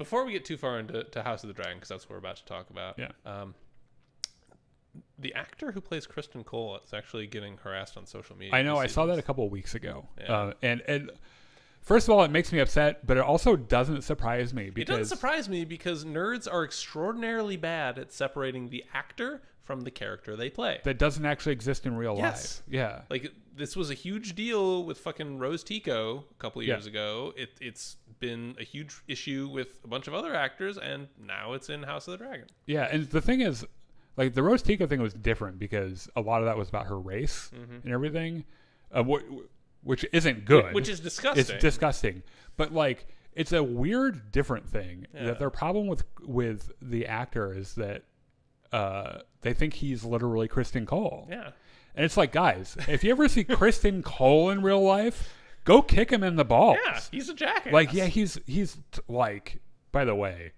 before we get too far into House of the Dragon, because that's what we're about to talk about. Yeah. The actor who plays Kristen Cole is actually getting harassed on social media. I know. I saw that a couple of weeks ago. Yeah. And first of all, it makes me upset, but it also doesn't surprise me. It doesn't surprise me because nerds are extraordinarily bad at separating the actor from the character they play. That doesn't actually exist in real life. Yeah. Like, this was a huge deal with fucking Rose Tico a couple of years ago. It's been a huge issue with a bunch of other actors, and now it's in House of the Dragon. Yeah, and the thing is, like, the Rose Tico thing was different because a lot of that was about her race and everything, which isn't good. Which is disgusting. It's disgusting. But, like, it's a weird, different thing. Yeah. That their problem with the actor is that they think he's literally Kristen Cole. Yeah. And it's like, guys, if you ever see Kristen Cole in real life, go kick him in the balls. Yeah, he's a jackass. Like, yeah, he's like, by the way,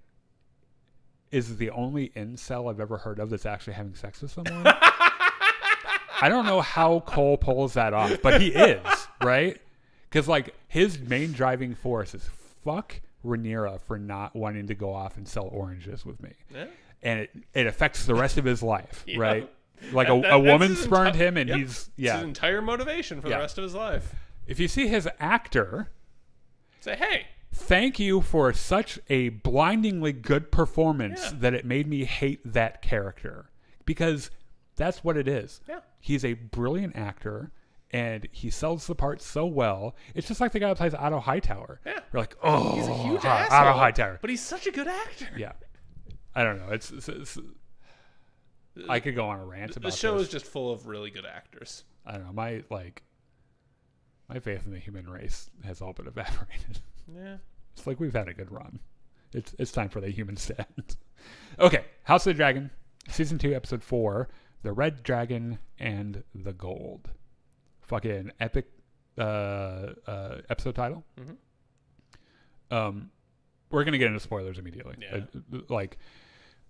is the only incel I've ever heard of that's actually having sex with someone. I don't know how Cole pulls that off, but he is, right? Because, like, his main driving force is fuck Rhaenyra for not wanting to go off and sell oranges with me. Yeah. And it affects the rest of his life, Yeah. right? Like, That's a woman his spurned him, and Yep. he's, It's his entire motivation for the Yeah. rest of his life. If you see his actor, Say, hey. thank you for such a blindingly good performance Yeah. that it made me hate that character. Because that's what it is. Yeah. He's a brilliant actor, and he sells the part so well. It's just like the guy that plays Otto Hightower. Yeah. You're like, oh, He's a huge Otto asshole. Hightower. But he's such a good actor. Yeah. I don't know. It's I could go on a rant about The show this. is just full of really good actors. I don't know. My faith in the human race has all but evaporated. Yeah. It's like we've had a good run. It's time for the humans to end. Okay, House of the Dragon, Season 2, Episode 4, The Red Dragon and the Gold. Fucking epic episode title. Mm-hmm. We're going to get into spoilers immediately. Yeah. Like,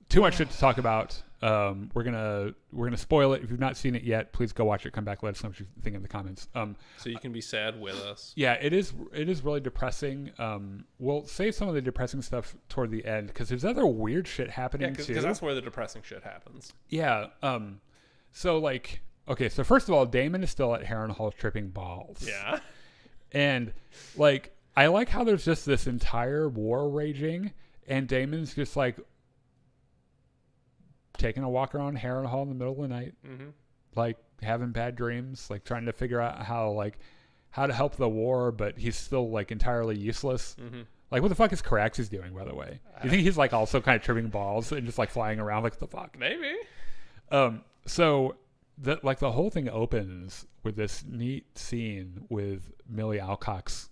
too much shit to talk about. We're gonna spoil it. If you've not seen it yet, please go watch it. Come back, let us know what you think in the comments. So you can be sad with us. Yeah, it is really depressing. We'll save some of the depressing stuff toward the end because there's other weird shit happening too. Because that's where the depressing shit happens. Yeah. So, like, okay. So first of all, Daemon is still at Harrenhal tripping balls. Yeah. And, like, I like how there's just this entire war raging, and Daemon's just like taking a walk around Harrenhal in the middle of the night, like having bad dreams, like trying to figure out how to help the war, but he's still like entirely useless. Like, what the fuck is Caraxes doing, by the way? You think he's like also kind of tripping balls and just like flying around? Like, what the fuck? Maybe. So the whole thing opens with this neat scene with Millie Alcock's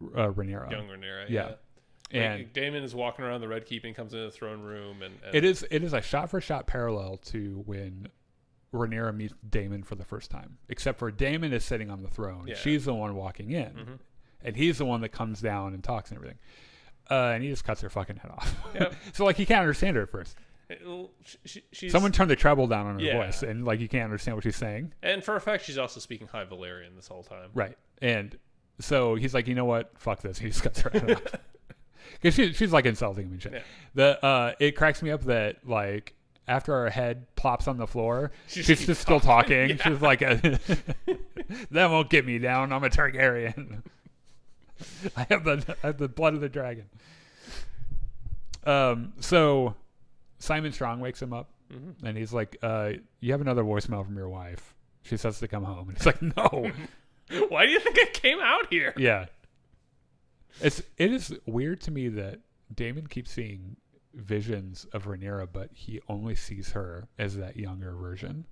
Rhaenyra. Young Rhaenyra. Yeah. And like, Daemon is walking around the Red Keeping, comes into the throne room, and it is a shot for shot parallel to when Rhaenyra meets Daemon for the first time, except for Daemon is sitting on the throne. Yeah. She's the one walking in, and he's the one that comes down and talks and everything. And he just cuts her fucking head off. Yep. So, like, he can't understand her at first. She's, Someone turned the treble down on her Yeah. voice, and like you can't understand what she's saying. and for a fact, she's also speaking High Valyrian this whole time. Right. And so he's like, you know what? Fuck this. He just cuts her head off. Because she's like insulting him and shit. Yeah. It cracks me up that, like, after her head plops on the floor, she's keeps just still talking. Yeah. She's like, that won't get me down. I'm a Targaryen. I have the blood of the dragon. So Simon Strong wakes him up, and he's like, you have another voicemail from your wife. She says to come home. And he's like, no. Why do you think I came out here? Yeah. It is weird to me that Daemon keeps seeing visions of Rhaenyra, but he only sees her as that younger version.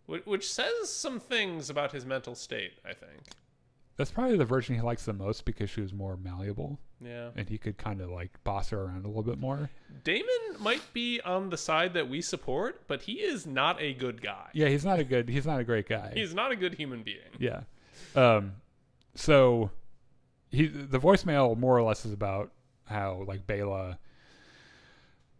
Which says some things about his mental state, I think. That's probably the version he likes the most because she was more malleable. Yeah. And he could kind of like boss her around a little bit more. Damon might be on the side that we support, but he is not a good guy. Yeah, he's not a great guy. He's not a good human being. Yeah. So the voicemail more or less is about how, like, Bela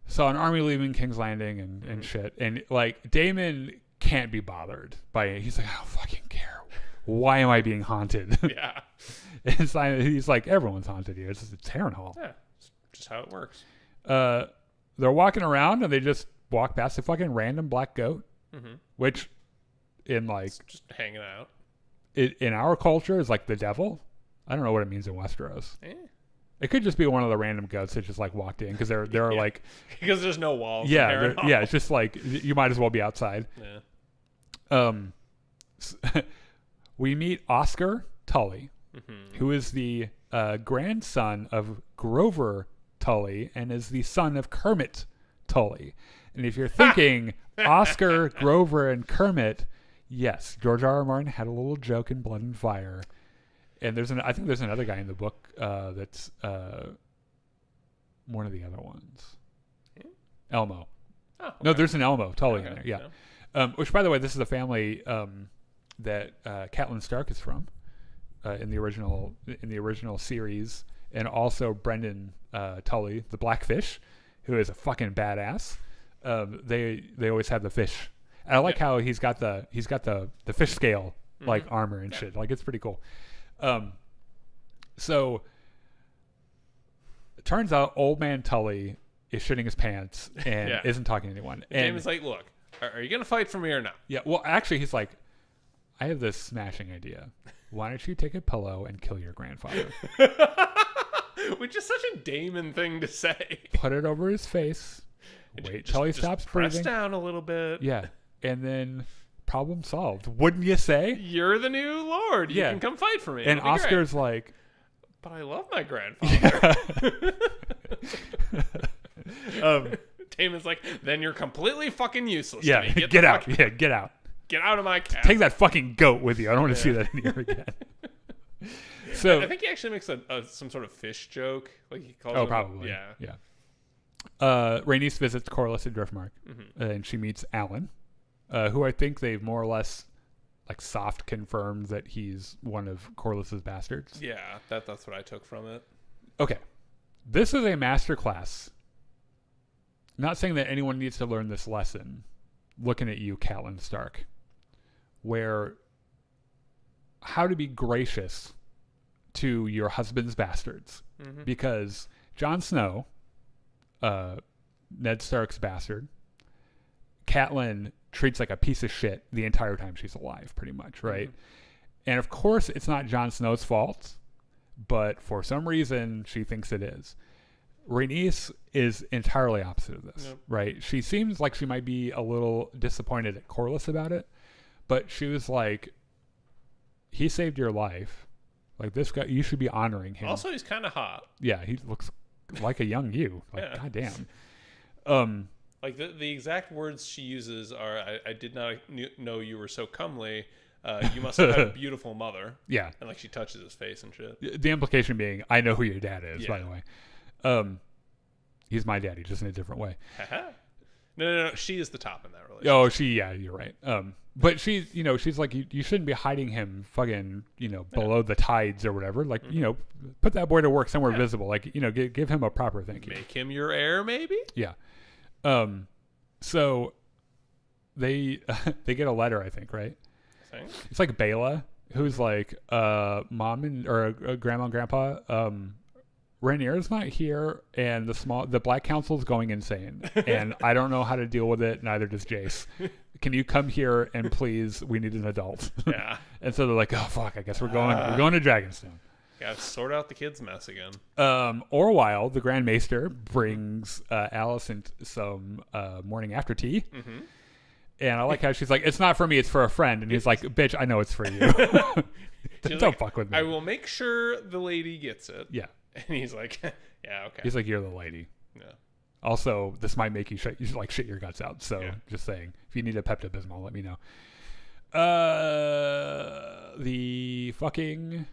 saw an army leaving King's Landing and shit. And, like, Daemon can't be bothered by it. He's like, I don't fucking care why am I being haunted? Yeah. And he's like, everyone's haunted here. It's Harrenhal. Yeah. It's just how it works. They're walking around and they just walk past a fucking random black goat, which in like it's just hanging out. In our culture is like the devil. I don't know what it means in Westeros. It could just be one of the random goats that just like walked in because they're like because there's no walls. Yeah, it's just like you might as well be outside. Yeah. We meet Oscar Tully, who is the grandson of Grover Tully and is the son of Kermit Tully. And if you're thinking Oscar, Grover, and Kermit, yes, George R. R. Martin had a little joke in Blood and Fire. And I think there's another guy in the book that's one of the other ones. Elmo. Oh, okay. No, there's an Elmo Tully in there. Yeah. Which, by the way, this is the family that Catelyn Stark is from in the original series, and also Brendan Tully, the Blackfish, who is a fucking badass. They always have the fish. And I like how he's got the fish scale like armor and shit. Like it's pretty cool. So it turns out old man Tully is shitting his pants and isn't talking to anyone. And Damon's like, look, are you going to fight for me or not? Yeah. Well, actually he's like, I have this smashing idea. Why don't you take a pillow and kill your grandfather? Which is such a Damon thing to say. Put it over his face. Wait till he stops breathing. Press down a little bit. Yeah. And then problem solved. Wouldn't you say? You're the new lord. You can come fight for me. And Oscar's like, but I love my grandfather. Damon's like, then you're completely fucking useless to me. Get out. Get out. Get out of my castle. Take that fucking goat with you. I don't want to see that in here again. So I think he actually makes some sort of fish joke. Like he calls probably. Yeah. Rhaenys visits Corlys and Driftmark, and she meets Alan, who I think they've more or less like soft confirmed that he's one of Corlys's bastards. Yeah, that's what I took from it. Okay. This is a masterclass. Not saying that anyone needs to learn this lesson. Looking at you, Catelyn Stark, where how to be gracious to your husband's bastards, because Jon Snow, Ned Stark's bastard, Catelyn treats like a piece of shit the entire time she's alive, pretty much, right? And of course, it's not Jon Snow's fault, but for some reason, she thinks it is. Rhaenys is entirely opposite of this, right? She seems like she might be a little disappointed at Corlys about it, but she was like, he saved your life. Like, this guy, you should be honoring him. Also, he's kind of hot. Yeah, he looks like a young you. Like, goddamn. Like, the exact words she uses are, I did not know you were so comely. You must have had a beautiful mother. Yeah. And, like, she touches his face and shit. The implication being, I know who your dad is, by the way. He's my daddy, just in a different way. No. She is the top in that relationship. Oh, you're right. But she's like, you shouldn't be hiding him fucking, below the tides or whatever. Like, put that boy to work somewhere visible. Like, give him a proper thank you. Make him your heir, maybe? Yeah. So they get a letter, I think, right? It's like Bela, who's like, mom or grandma and grandpa, Rhaenyra's not here, and the Black Council's going insane, and I don't know how to deal with it. Neither does Jace. Can you come here and please? We need an adult. Yeah. And so they're like, oh fuck, I guess we're going to Dragonstone. Gotta sort out the kids' mess again. Orwyle, the Grand Maester, brings Alicent some morning after tea. And I like how she's like, it's not for me, it's for a friend. And he's like, bitch, I know it's for you. Don't fuck with me. I will make sure the lady gets it. Yeah. And he's like, yeah, okay. He's like, you're the lady. Yeah. Also, this might make you shit your guts out. So just saying, if you need a Pepto-Bismol, let me know. The fucking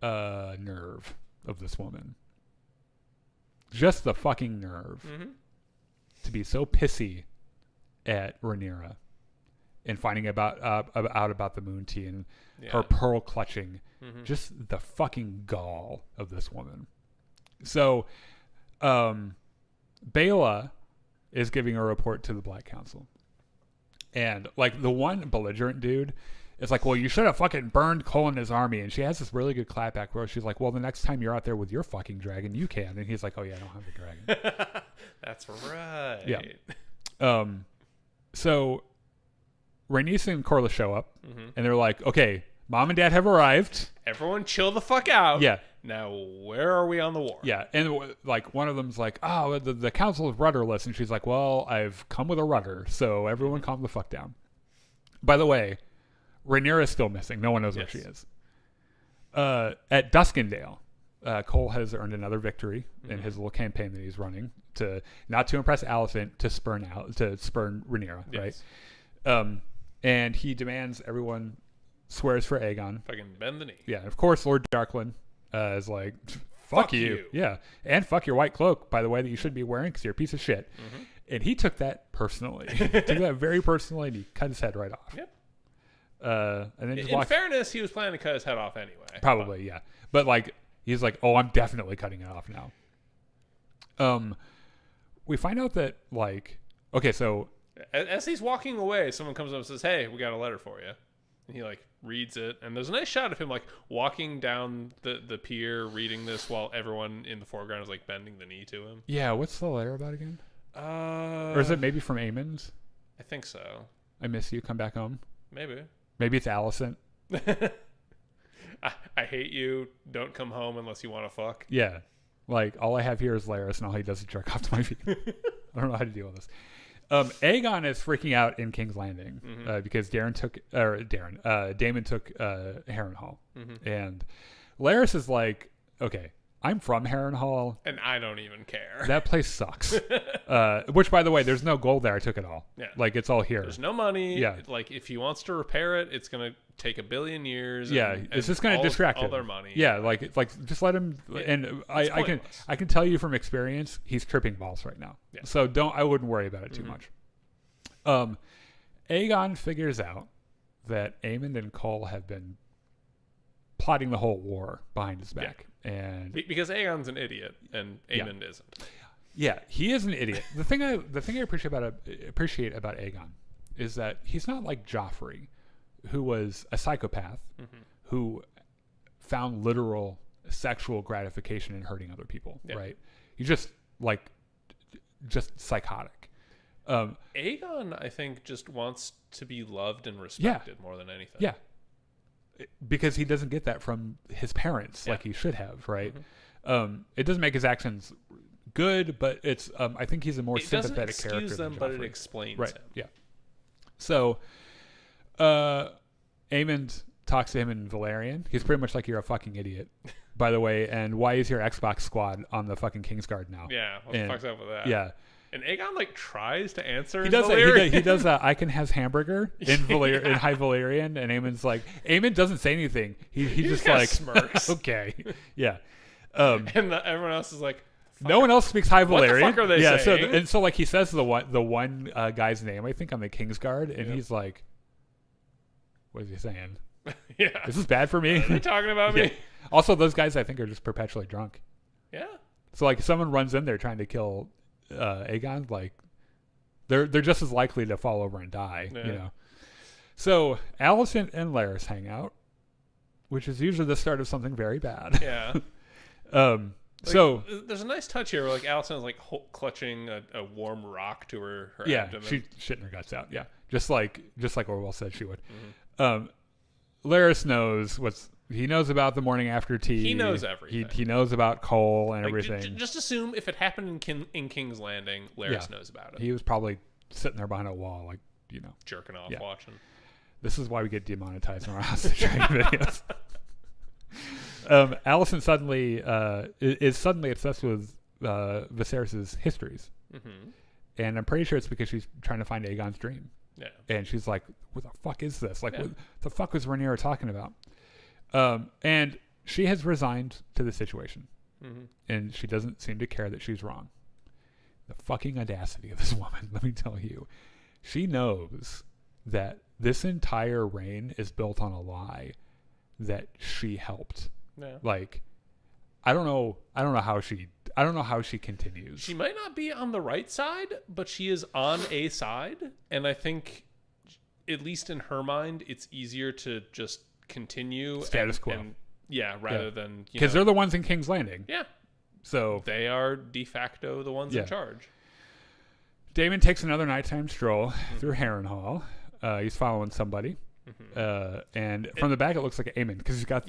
nerve of this woman. Just the fucking nerve to be so pissy at Rhaenyra and finding out about the moon tea and her pearl clutching. Just the fucking gall of this woman. So, Bela is giving a report to the Black Council. And, like, the one belligerent dude it's like, well, you should have fucking burned Cole and his army. And she has this really good clapback where she's like, well, the next time you're out there with your fucking dragon, you can. And he's like, oh yeah, I don't have a dragon. That's right. Yeah. So Rhaenys and Corlys show up, and they're like, okay, Mom and Dad have arrived. Everyone chill the fuck out. Yeah. Now, where are we on the war? Yeah, and like one of them's like, oh, the council is rudderless, and she's like, well, I've come with a rudder, so everyone calm the fuck down. By the way, Rhaenyra is still missing. No one knows where she is. At Duskendale, Cole has earned another victory in his little campaign that he's running not to impress Alicent, to spurn Rhaenyra, right? And he demands everyone swears for Aegon. Fucking bend the knee. Yeah, of course, Lord Darklyn is like, fuck you. Yeah, and fuck your white cloak, by the way, that you shouldn't be wearing because you're a piece of shit. And he took that personally. Took that very personally, and he cut his head right off. Yep. And then in fairness, he was planning to cut his head off anyway. Probably, yeah. But like, he's like, oh, I'm definitely cutting it off now. We find out that like, okay, so as he's walking away, someone comes up and says, hey, we got a letter for you. And he like reads it, and there's a nice shot of him like walking down the pier reading this while everyone in the foreground is like bending the knee to him. Yeah, what's the letter about again? Or is it maybe from Aemond's? I think so. I miss you, come back home. Maybe it's Alicent. I hate you, don't come home unless you want to fuck. Yeah, like all I have here is Larys, and all he does is jerk off to my feet. I don't know how to deal with this. Aegon is freaking out in King's Landing because Damon took Harrenhal, and Larys is like, okay, I'm from Harrenhal, and I don't even care. That place sucks. Which, by the way, there's no gold there. I took it all. Yeah, like it's all here. There's no money. Yeah, like if he wants to repair it, it's gonna take 1 billion years. Yeah, it's just gonna distract all him. Their money. Yeah, like it's like just let him. Yeah. And I can tell you from experience, he's tripping balls right now. Yeah. So I wouldn't worry about it too much. Aegon figures out that Aemond and Cole have been plotting the whole war behind his back. Yeah. And because Aegon's an idiot and Aemond isn't. Yeah, he is an idiot. The thing I appreciate about Aegon is that he's not like Joffrey, who was a psychopath who found literal sexual gratification in hurting other people, right? He's just psychotic. Aegon, I think, just wants to be loved and respected more than anything. Yeah. Because he doesn't get that from his parents like he should have, right? It doesn't make his actions good, but it's I think he's a more sympathetic character. It doesn't excuse them, but it explains him. Yeah. So Aemond talks to him in Valyrian. He's pretty much like, you're a fucking idiot, by the way, and why is your Xbox squad on the fucking Kingsguard now? Yeah, what the fuck's up with that? Yeah. And Aegon tries to answer. He does I can has hamburger in in High Valyrian, and Aemond doesn't say anything. He just like smirks. Okay, yeah. And everyone else is like, no one else speaks High Valyrian. What the fuck are they saying? So he says the one guy's name, I think, on the Kingsguard, and he's like, what is he saying? Yeah, this is bad for me. Are they talking about me? Also, those guys I think are just perpetually drunk. Yeah. So like, someone runs in there trying to kill Aegon, like they're just as likely to fall over and die, you know. So Alicent and Larys hang out, which is usually the start of something very bad. Yeah. So there's a nice touch here where like Alicent is like clutching a warm rock to her abdomen. She's shitting her guts out. Yeah, just like Orwell said she would. Larys knows he knows about the morning after tea. He knows everything. He knows about Cole and everything. Just assume if it happened in King's Landing, Larys knows about it. He was probably sitting there behind a wall, like, jerking off, watching. This is why we get demonetized on our hostage training videos. Alicent is suddenly obsessed with Viserys' histories, and I'm pretty sure it's because she's trying to find Aegon's dream. Yeah, and she's like, "What the fuck is this? Like, what the fuck was Rhaenyra talking about?" And she has resigned to the situation, and she doesn't seem to care that she's wrong. The fucking audacity of this woman, let me tell you. She knows that this entire reign is built on a lie that she helped. Yeah. Like, I don't know how she continues. She might not be on the right side, but she is on a side, and I think at least in her mind, it's easier to just continue Status quo. Rather than because they're the ones in King's Landing. Yeah. So they are de facto the ones in charge. Damon takes another nighttime stroll through Harrenhal. He's following somebody. And from the back it looks like Aemon because he's got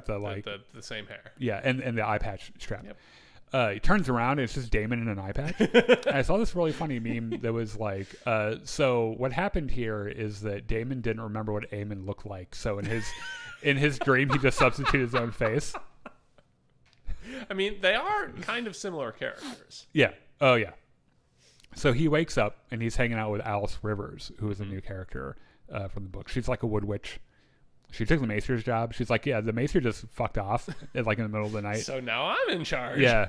the like the same hair. Yeah, and the eye patch strap. Yep. He turns around and it's just Damon in an eye patch. And I saw this really funny meme that was like, so what happened here is that Damon didn't remember what Aemon looked like. So in his dream he just substituted his own face. I mean, they are kind of similar characters. Yeah. Oh yeah. So he wakes up and he's hanging out with Alice Rivers, who is a new character from the book. She's like a wood witch. She took the Maester's job. She's like, yeah, the Maester just fucked off like in the middle of the night. So now I'm in charge. Yeah.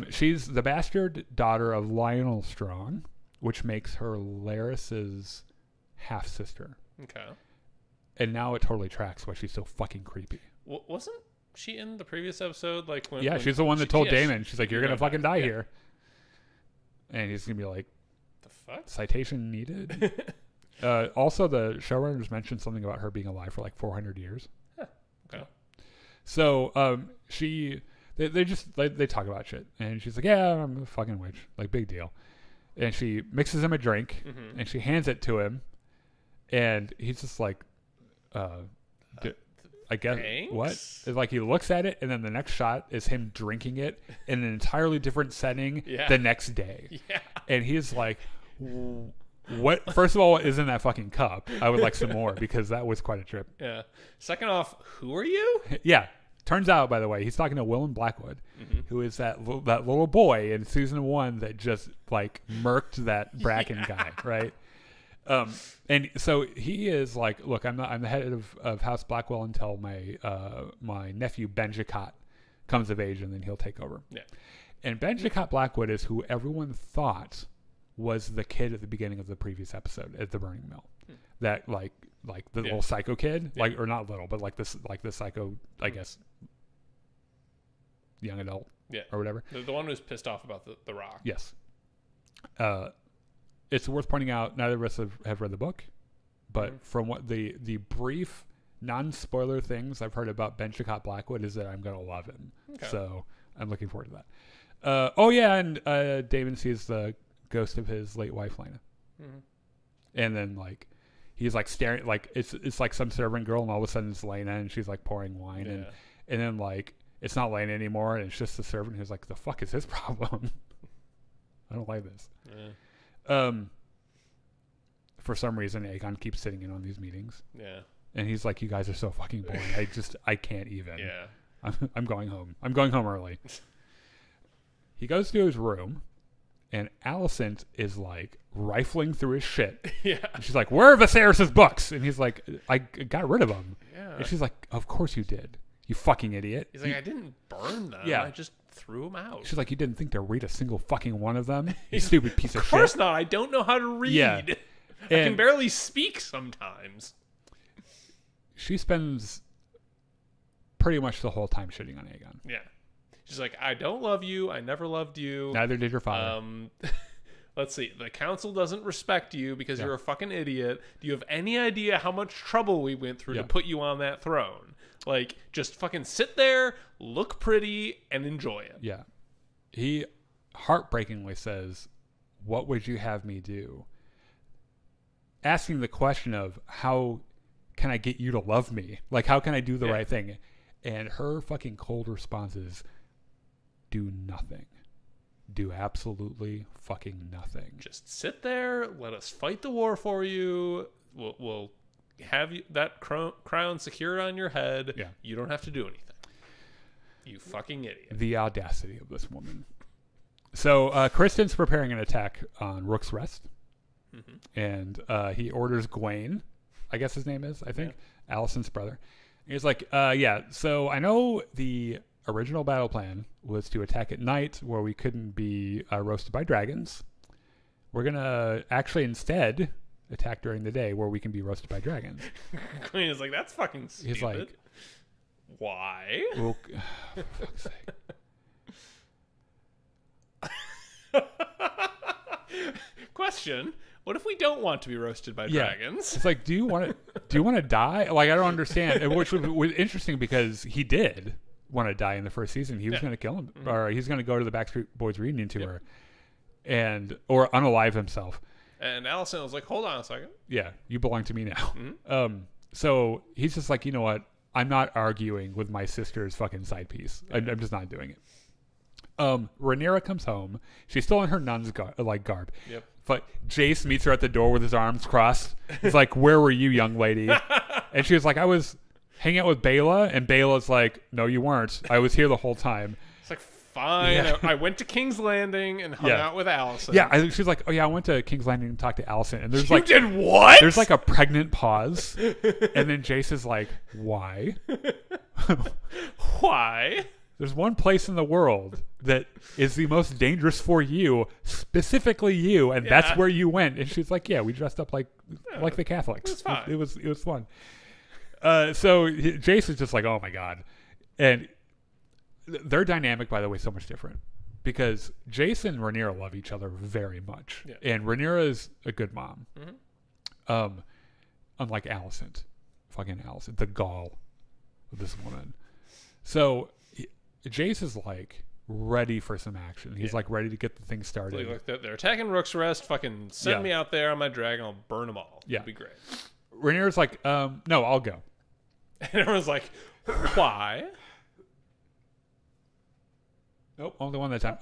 She's the bastard daughter of Lionel Strong, which makes her Larys's half sister. Okay. And now it totally tracks why she's so fucking creepy. Wasn't she in the previous episode? Like when? Yeah, she's the one that told Damon. She's like, "You're gonna fucking die here," and he's gonna be like, "The fuck? Citation needed." Also, the showrunners mentioned something about her being alive for like 400 years. Huh. Okay. So they talk about shit, and she's like, "Yeah, I'm a fucking witch, like big deal." And she mixes him a drink, and she hands it to him, and he's just like, I guess thanks? What? It's like he looks at it, and then the next shot is him drinking it in an entirely different setting the next day. Yeah. And he's like, "What? First of all, what is in that fucking cup? I would like some more because that was quite a trip." Yeah. Second off, who are you? Yeah. Turns out, by the way, he's talking to Willem Blackwood, who is that little boy in season 1 that just like murked that Bracken guy, right? And so he is like, look, I'm the head of House Blackwell until my nephew Benjicott comes of age, and then he'll take over. Yeah. And Benjicott Blackwood is who everyone thought was the kid at the beginning of the previous episode at the Burning Mill. That like the little psycho kid, like, or not little, but like the psycho, I guess, young adult, or whatever. The one who's pissed off about the rock. Yes. It's worth pointing out, neither of us have read the book, but from what the brief non-spoiler things I've heard about Benjicott Blackwood is that I'm going to love him. Okay. So I'm looking forward to that. And Damon sees the ghost of his late wife, Lena. And then like, he's like staring, like it's like some servant girl, and all of a sudden it's Lena, and she's like pouring wine, and then like, it's not Lena anymore, and it's just the servant who's like, the fuck is his problem? I don't like this. For some reason, Aegon keeps sitting in on these meetings. Yeah. And he's like, you guys are so fucking boring. I can't even. Yeah. I'm going home. I'm going home early. He goes to his room, and Alicent is like rifling through his shit. Yeah. And she's like, where are Viserys' books? And he's like, I got rid of them. Yeah. And she's like, of course you did. You fucking idiot. He's like, I didn't burn them. Yeah. I just threw them out. She's like, you didn't think to read a single fucking one of them? You stupid piece of shit. Of course not. I don't know how to read. Yeah. I can barely speak sometimes. She spends pretty much the whole time shitting on Aegon. Yeah. She's like, I don't love you. I never loved you. Neither did your father. Let's see. The council doesn't respect you because you're a fucking idiot. Do you have any idea how much trouble we went through to put you on that throne? Like, just fucking sit there, look pretty, and enjoy it. Yeah. He heartbreakingly says, what would you have me do? Asking the question of, how can I get you to love me? Like, how can I do the right thing? And her fucking cold response is, do nothing. Do absolutely fucking nothing. Just sit there, let us fight the war for you. We'll have you that crown secured on your head. Yeah. You don't have to do anything. You fucking idiot. The audacity of this woman. So Kristen's preparing an attack on Rook's Rest. And he orders Gwaine, I guess his name is, I think, Alicent's brother. He's like, so I know the original battle plan was to attack at night where we couldn't be roasted by dragons. We're going to actually instead attack during the day where we can be roasted by dragons. Queen is like, that's fucking stupid. He's like, why? Well, for fuck's sake. Question. What if we don't want to be roasted by dragons? It's like, do you want to die? Like, I don't understand. And which was interesting because he did want to die in the first season. He was going to kill him, or he's going to go to the Backstreet Boys reunion tour, or unalive himself. And Allison was like, "Hold on a second. Yeah, you belong to me now." So he's just like, you know what? I'm not arguing with my sister's fucking side piece. I'm just not doing it. Rhaenyra comes home. She's still in her nun's garb. Yep. But Jace meets her at the door with his arms crossed. He's like, "Where were you, young lady?" And she was like, "I was hanging out with Bela." And Bela's like, "No, you weren't. I was here the whole time." It's like, fine. Yeah. I went to King's Landing and hung out with Allison. Yeah, she's like, "Oh yeah, I went to King's Landing and talked to Allison." And there's you did what? There's like a pregnant pause, and then Jace is like, "Why? Why? There's one place in the world that is the most dangerous for you, specifically you, and that's where you went." And she's like, "Yeah, we dressed up like the Catholics. It was fine. It was fun." So Jace is just like, "Oh my god," and their dynamic, by the way, is so much different because Jace and Rhaenyra love each other very much, and Rhaenyra is a good mom. Unlike Alicent, fucking Alicent, the gall of this woman. So Jace is like ready for some action. He's like ready to get the thing started. Like they're attacking Rook's Rest. Fucking send me out there on my dragon. I'll burn them all. Yeah, it'll be great. Rhaenyra's like, "No, I'll go." And everyone's like, "Why?" Nope, only one that time.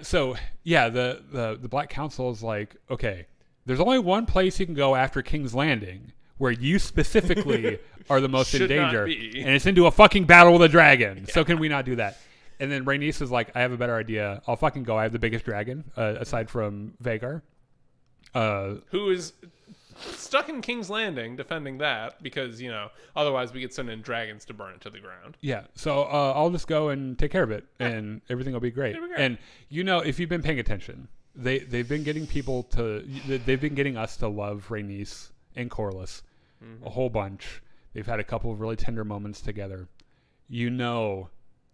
So the Black Council is like, "Okay, there's only one place you can go after King's Landing where you specifically are the most in danger, and it's into a fucking battle with a dragon. Yeah. So can we not do that?" And then Rhaenys is like, "I have a better idea. I'll fucking go. I have the biggest dragon, aside from Vhagar. Who is stuck in King's Landing defending that because, otherwise we could send in dragons to burn it to the ground." Yeah. So I'll just go and take care of it, and everything will be great. And if you've been paying attention, they've been getting they've been getting us to love Rhaenys and Corlys a whole bunch. They've had a couple of really tender moments together. You know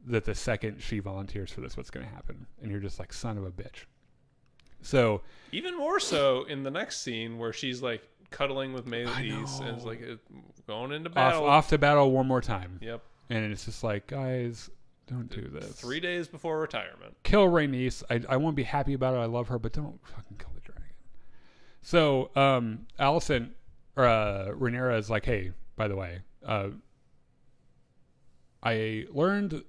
that the second she volunteers for this, what's going to happen, and you're just like, son of a bitch. So even more so in the next scene where she's like cuddling with Meleys and is like going into battle, off to battle one more time. Yep. And it's just like, guys, don't do this. 3 days before retirement. Kill Rhaenys. I won't be happy about it. I love her, but don't fucking kill the dragon. So Alicent, Rhaenyra is like, "Hey, by the way, I learned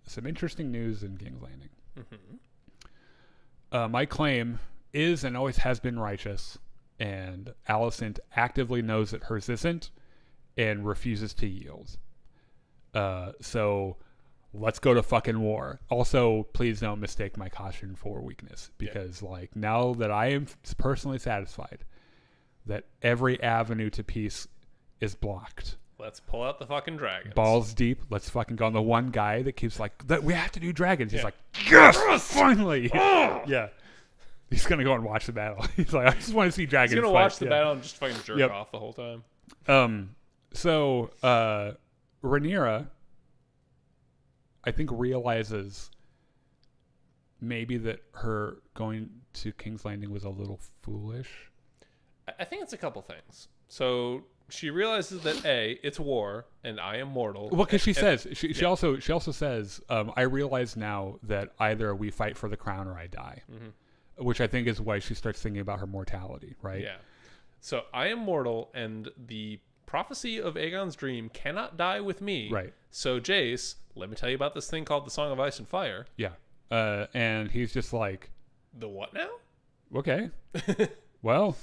some interesting news in King's Landing. My claim is and always has been righteous, and Alicent actively knows that hers isn't and refuses to yield. So let's go to fucking war. Also, please don't mistake my caution for weakness, because now that I am personally satisfied that every avenue to peace is blocked, let's pull out the fucking dragons. Balls deep. Let's fucking go on the one guy that keeps like, we have to do dragons. He's like, yes, finally. Yeah. He's going to go and watch the battle. He's like, I just want to see dragons fight. He's going to watch the battle and just fucking jerk off the whole time. So Rhaenyra, I think, realizes maybe that her going to King's Landing was a little foolish. I think it's a couple things. So she realizes that it's war and I am mortal. Well, because she also says, I realize now that either we fight for the crown or I die, which I think is why she starts thinking about her mortality, right? Yeah. So I am mortal, and the prophecy of Aegon's dream cannot die with me. Right. So Jace, let me tell you about this thing called the Song of Ice and Fire. Yeah. And he's just like, the what now? Okay. Well,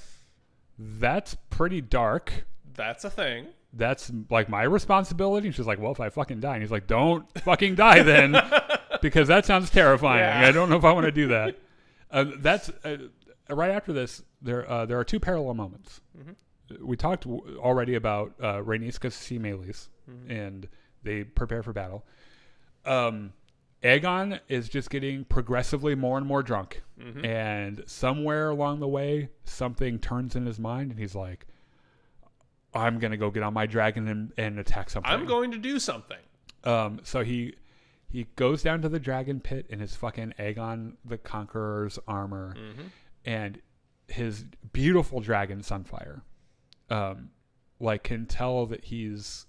that's pretty dark. That's a thing. That's like my responsibility. And she's like, well, if I fucking die. And he's like, don't fucking die then, because that sounds terrifying. Yeah. I don't know if I want to do that. That's right after this. There are two parallel moments. We talked already about Rhaenys goes to see Meleys, and they prepare for battle. Aegon is just getting progressively more and more drunk, and somewhere along the way, something turns in his mind, and he's like, I'm going to go get on my dragon and attack something. I'm going to do something. So he goes down to the dragon pit in his fucking Aegon the Conqueror's armor, and his beautiful dragon Sunfire, like can tell that he's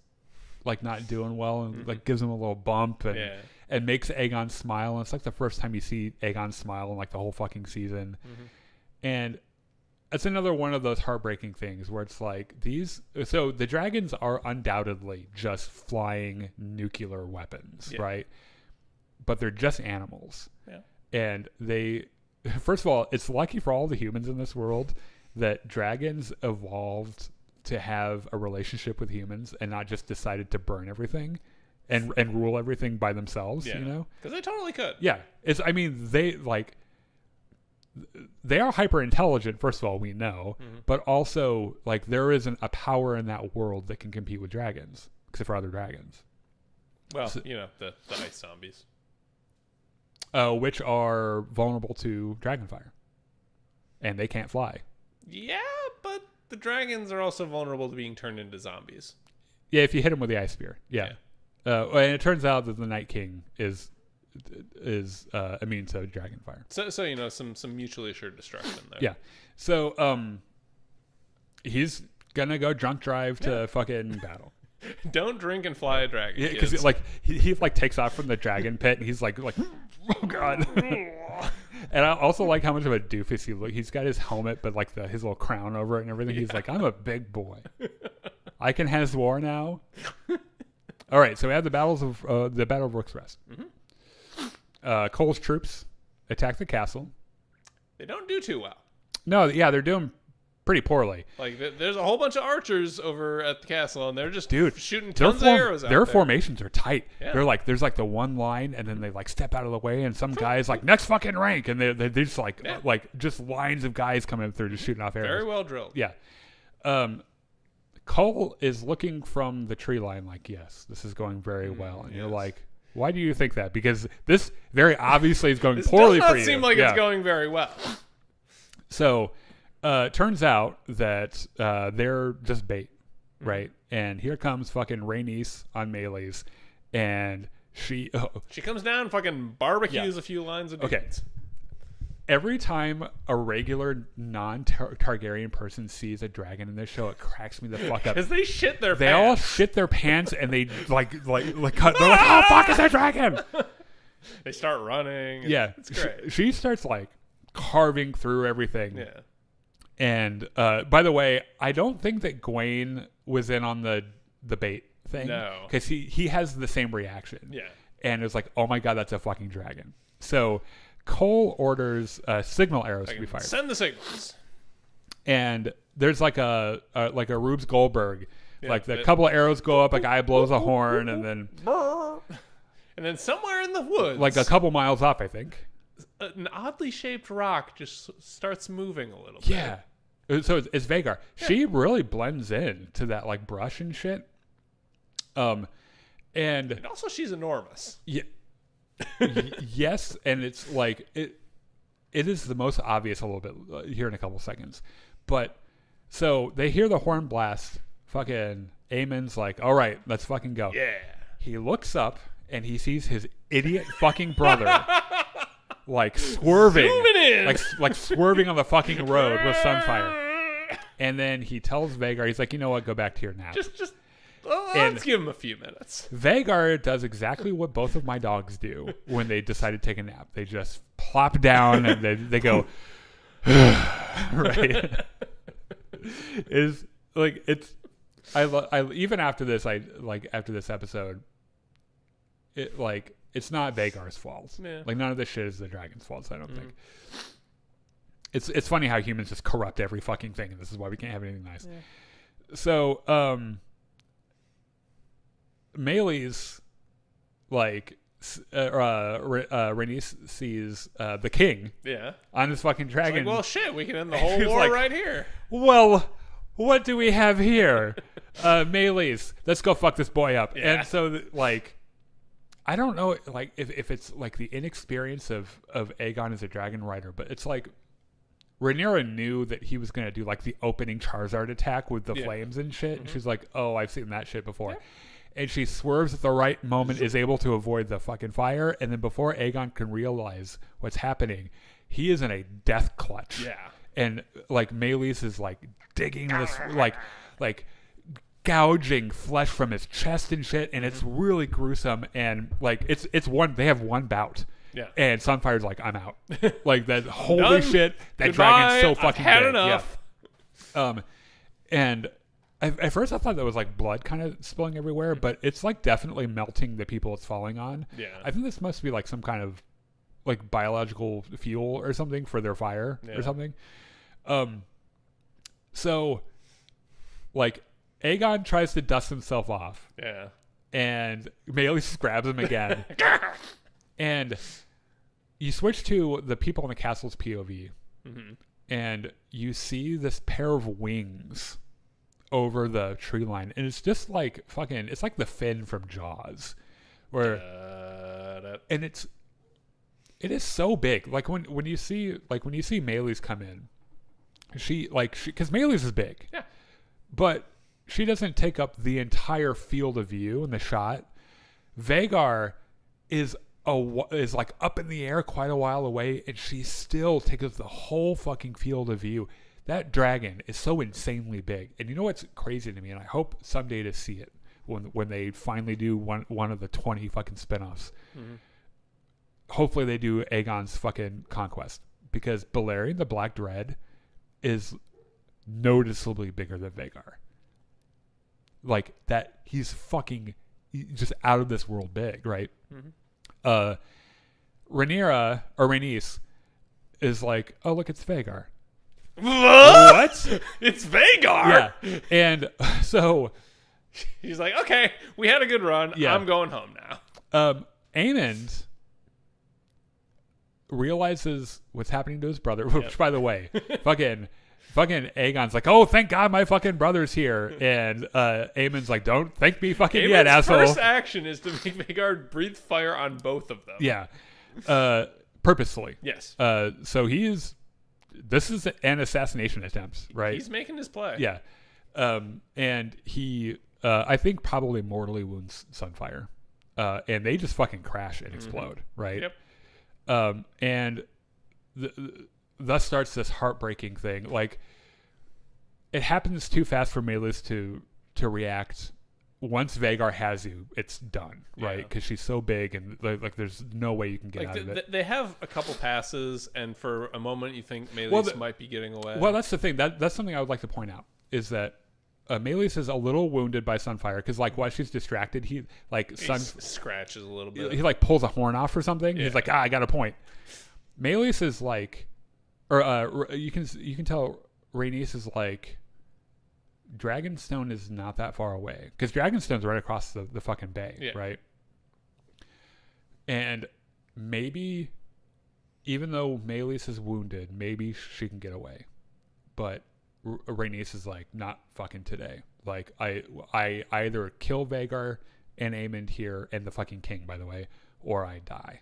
like not doing well, and like gives him a little bump, and makes Aegon smile. And it's like the first time you see Aegon smile in like the whole fucking season. And it's another one of those heartbreaking things where it's like so the dragons are undoubtedly just flying nuclear weapons, right? But they're just animals. And first of all, it's lucky for all the humans in this world that dragons evolved to have a relationship with humans and not just decided to burn everything and rule everything by themselves, you know? Because they totally could. Yeah. They are hyper intelligent, first of all, we know, but also like there isn't a power in that world that can compete with dragons, except for other dragons. Well, the ice zombies. Which are vulnerable to dragonfire. And they can't fly. Yeah, but the dragons are also vulnerable to being turned into zombies. Yeah, if you hit them with the ice spear. Yeah. And it turns out that the Night King is immune to dragonfire. So some mutually assured destruction there. Yeah. So he's gonna go drunk drive to fucking battle. Don't drink and fly a dragon. Yeah, because like he like takes off from the dragon pit and he's like oh god. And I also like how much of a doofus he looks. He's got his helmet, but like his little crown over it and everything. He's like, I'm a big boy. I can has war now. All right, so we have the Battle of Rook's Rest. Cole's troops attack the castle. They don't do too well. No, yeah, they're doing pretty poorly. Like there's a whole bunch of archers over at the castle, and they're just shooting their tons of arrows out their there. formations are tight. Yeah. They're like there's like the one line, and then they like step out of the way, and some guys like next fucking rank, and they're just like just lines of guys coming through just shooting off arrows. Very well drilled. Yeah. Cole is looking from the tree line like, yes, this is going very well, and you're like, why do you think that? Because this very obviously is going poorly for you. Does not seem like it's going very well. So, turns out that they're just bait, right? And here comes fucking Rhaenys on melees, and she comes down, fucking barbecues a few lines of dudes. Okay. Every time a regular non-Targaryen person sees a dragon in this show, it cracks me the fuck up. Because they shit their pants. They all shit their pants, and they like they're like, oh fuck, is that dragon? They start running. Yeah, it's great. She starts like carving through everything. Yeah. And by the way, I don't think that Gwaine was in on the bait thing. No, because he has the same reaction. Yeah. And it's like, oh my god, that's a fucking dragon. So Cole orders signal arrows to be fired. Send the signals. And there's like a Rubes Goldberg. Yeah, like the couple of arrows go up, a guy blows a horn, and then somewhere in the woods, like a couple miles off, I think, an oddly shaped rock just starts moving a little bit. Yeah. So it's Vhagar. Yeah. She really blends in to that like brush and shit. And also she's enormous. Yeah. Yes, and it's like it is the most obvious a little bit here in a couple seconds. But so they hear the horn blast. Fucking Aemon's like, all right, let's fucking go. Yeah. He looks up and he sees his idiot fucking brother like swerving, like swerving on the fucking road with Sunfire. And then he tells Vhagar, he's like, you know what, go back to your nap. Let's give him a few minutes. Vhagar does exactly what both of my dogs do when they decide to take a nap. They just plop down and they go, right? Is like I even after this after this episode, it's not Vhagar's fault. Yeah. Like none of this shit is the dragon's fault. I don't think. It's funny how humans just corrupt every fucking thing, and this is why we can't have anything nice. Yeah. So Melee's like Rhaenys sees the king on his fucking dragon. It's like, well, shit, we can end the whole war like, right here. Well, what do we have here? Melee's, let's go fuck this boy up. Yeah. And so like I don't know like if it's like the inexperience of Aegon as a dragon rider, but it's like Rhaenyra knew that he was going to do like the opening Charizard attack with the flames and shit. And she's like, oh, I've seen that shit before. Yeah. And she swerves at the right moment, is able to avoid the fucking fire. And then before Aegon can realize what's happening, he is in a death clutch. Yeah. and like Melees is like digging this like gouging flesh from his chest and shit, and it's really gruesome. And like it's one, they have one bout. Yeah. And Sunfire's like, I'm out. Like that. Holy Done. shit! That Goodbye. dragon's so fucking I've had big. enough. Yeah. And at first I thought that was like blood kind of spilling everywhere, but it's like definitely melting the people it's falling on. Yeah. I think this must be like some kind of like biological fuel or something for their fire or something. So like Aegon tries to dust himself off. Yeah. And Melees grabs him again. And you switch to the people in the castle's POV. Mm-hmm. And you see this pair of wings over the tree line. And it's just like fucking, it's like the fin from Jaws. Where, and it is so big. Like when you see Melees come in, because Melees is big. Yeah. But she doesn't take up the entire field of view in the shot. Vhagar is like up in the air quite a while away, and she still takes up the whole fucking field of view. That dragon is so insanely big. And you know what's crazy to me, and I hope someday to see it when they finally do one of the 20 fucking spinoffs. Mm-hmm. Hopefully they do Aegon's fucking conquest, because Balerion the Black Dread is noticeably bigger than Vhagar. Like that, he's fucking just out of this world big, right? Mm-hmm. Rhaenyra or Rhaenys is like, oh look, it's Vhagar. What? It's Vhagar. Yeah, and so he's like, okay, we had a good run. Yeah. I'm going home now. Aemond realizes what's happening to his brother, which by the way, fucking Aegon's like, oh, thank God my fucking brother's here. And Aemon's like, don't thank me fucking yet, asshole. First action is to make Vhagar breathe fire on both of them. Yeah. Purposefully. Yes. So this is an assassination attempt, right? He's making his play. Yeah. And he, I think probably mortally wounds Sunfire. And they just fucking crash and explode, right? Yep. And thus starts this heartbreaking thing. Like, it happens too fast for Melees to react. Once Vhagar has you, it's done, right? Because she's so big, and like there's no way you can get out of it. They have a couple passes, and for a moment you think Melees might be getting away. Well, that's the thing. That's something I would like to point out, is that Melees is a little wounded by Sunfire, because like while she's distracted, he scratches a little bit. He like pulls a horn off or something. Yeah. He's like, I got a point. Melees is like, or you can tell Rhaenys is like, Dragonstone is not that far away, because Dragonstone's right across the fucking bay, right? And maybe, even though Melees is wounded, maybe she can get away, but Rhaenys is like, not fucking today. Like I either kill Vhagar and Aemond here, and the fucking king, by the way, or I die.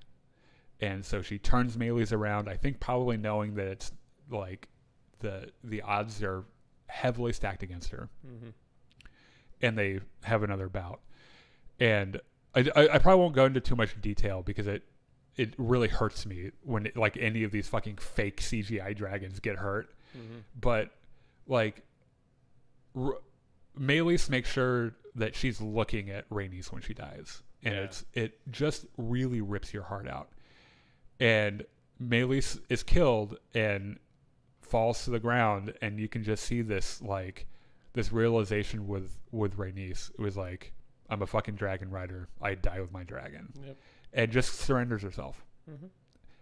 And so she turns Melees around, I think probably knowing that it's like the odds are heavily stacked against her. Mm-hmm. And they have another bout. And I probably won't go into too much detail, because it really hurts me when like any of these fucking fake CGI dragons get hurt. Mm-hmm. But like Melees makes sure that she's looking at Rhaenys when she dies. And it just really rips your heart out. And Melees is killed and falls to the ground, and you can just see this realization with Rhaenys. It was like, I'm a fucking dragon rider. I die with my dragon. Yep. And just surrenders herself. Mm-hmm.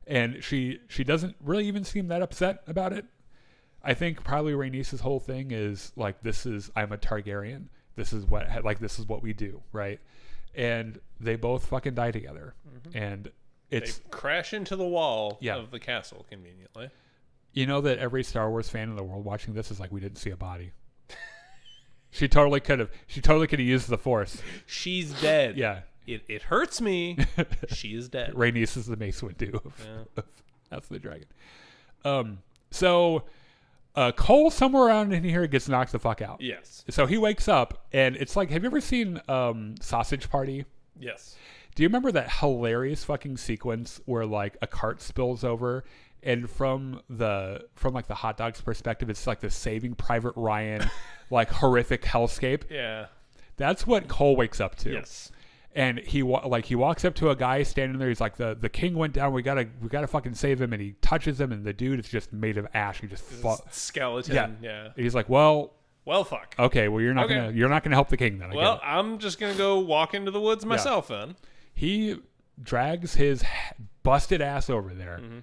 And she doesn't really even seem that upset about it. I think probably Rhaenys' whole thing is like, I'm a Targaryen. This is what we do, right? And they both fucking die together. Mm-hmm. And they crash into the wall of the castle conveniently. You know that every Star Wars fan in the world watching this is like, we didn't see a body. She totally could have used the Force. She's dead. Yeah. It hurts me. She is dead. Rhaenys is the Mace Windu of House of the Dragon. So Cole, somewhere around in here, gets knocked the fuck out. Yes. So he wakes up, and it's like, have you ever seen Sausage Party? Yes. Do you remember that hilarious fucking sequence where like a cart spills over And from like the hot dog's perspective, it's like the Saving Private Ryan, like horrific hellscape. Yeah. That's what Cole wakes up to. Yes. And he walks up to a guy standing there. He's like, the king went down. We gotta fucking save him. And he touches him, and the dude is just made of ash. He just skeleton. Yeah. And he's like, well, fuck. okay. Well, you're not gonna help the king then. Well, I'm just gonna go walk into the woods myself then. He drags his busted ass over there. Mm-hmm.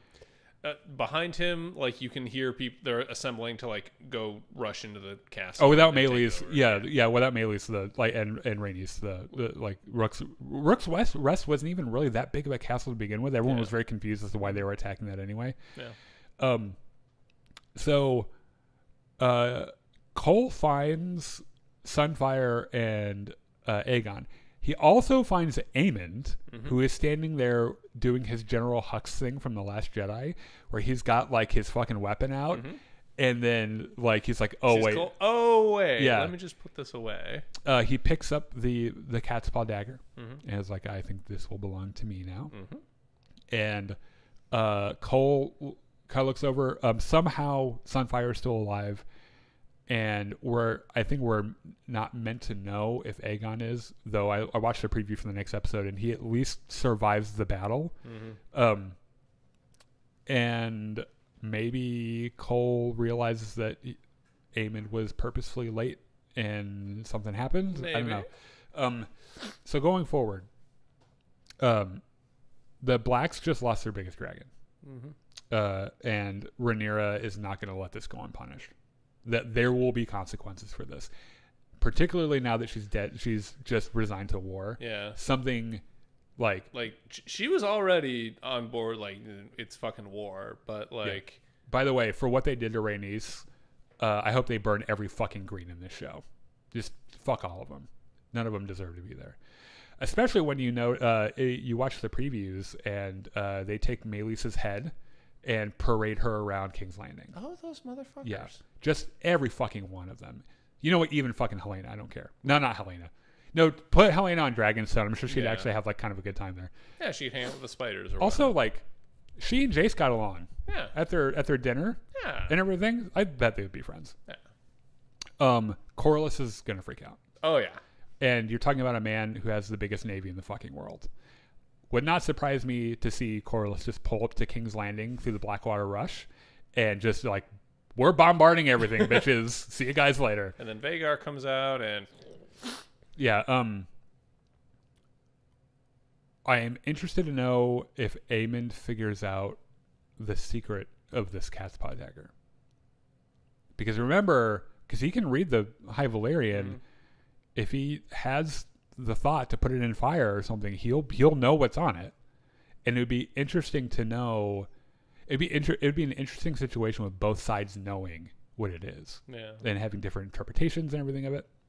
Behind him, like you can hear people. They're assembling to like go rush into the castle. Oh, without Melee's, without Melee's the like and Rhaenys the like Rook's Rest wasn't even really that big of a castle to begin with. Everyone was very confused as to why they were attacking that anyway. Yeah. So, Cole finds Sunfire and Aegon. He also finds Aemond, who is standing there doing his General Hux thing from The Last Jedi, where he's got like his fucking weapon out, and then like he's like, "Oh wait, yeah, let me just put this away." He picks up the cat's paw dagger, and is like, "I think this will belong to me now." And Cole kind of looks over. Somehow Sunfire is still alive. And I think we're not meant to know if Aegon is, though I watched a preview for the next episode, and he at least survives the battle. And maybe Cole realizes that Aemond was purposefully late and something happened. Maybe. I don't know. So going forward, the Blacks just lost their biggest dragon. And Rhaenyra is not going to let this go unpunished. That there will be consequences for this, particularly now that she's dead. She's just resigned to war. Yeah, something like she was already on board. Like it's fucking war, but like. Yeah. By the way, for what they did to Rhaenys, I hope they burn every fucking green in this show. Just fuck all of them. None of them deserve to be there. Especially when you watch the previews and they take Melee's head and parade her around King's Landing. Oh, those motherfuckers. Yeah. Just every fucking one of them. You know what? Even fucking Helena. I don't care. No, not Helena. No, put Helena on Dragonstone. I'm sure she'd actually have like kind of a good time there. Yeah, she'd hang out with the spiders. Or also, like, she and Jace got along. Yeah. At their dinner. Yeah. And everything. I bet they would be friends. Yeah. Corlys is gonna freak out. Oh yeah. And you're talking about a man who has the biggest navy in the fucking world. Would not surprise me to see Corlys just pull up to King's Landing through the Blackwater Rush and just like, we're bombarding everything, bitches. See you guys later. And then Vhagar comes out and... Yeah, I am interested to know if Aemond figures out the secret of this cat's paw dagger. Because remember, because he can read the High Valyrian, if he has the thought to put it in fire or something, he'll know what's on it, and it would be interesting to know. It'd be an interesting situation with both sides knowing what it is, and having different interpretations and everything of it.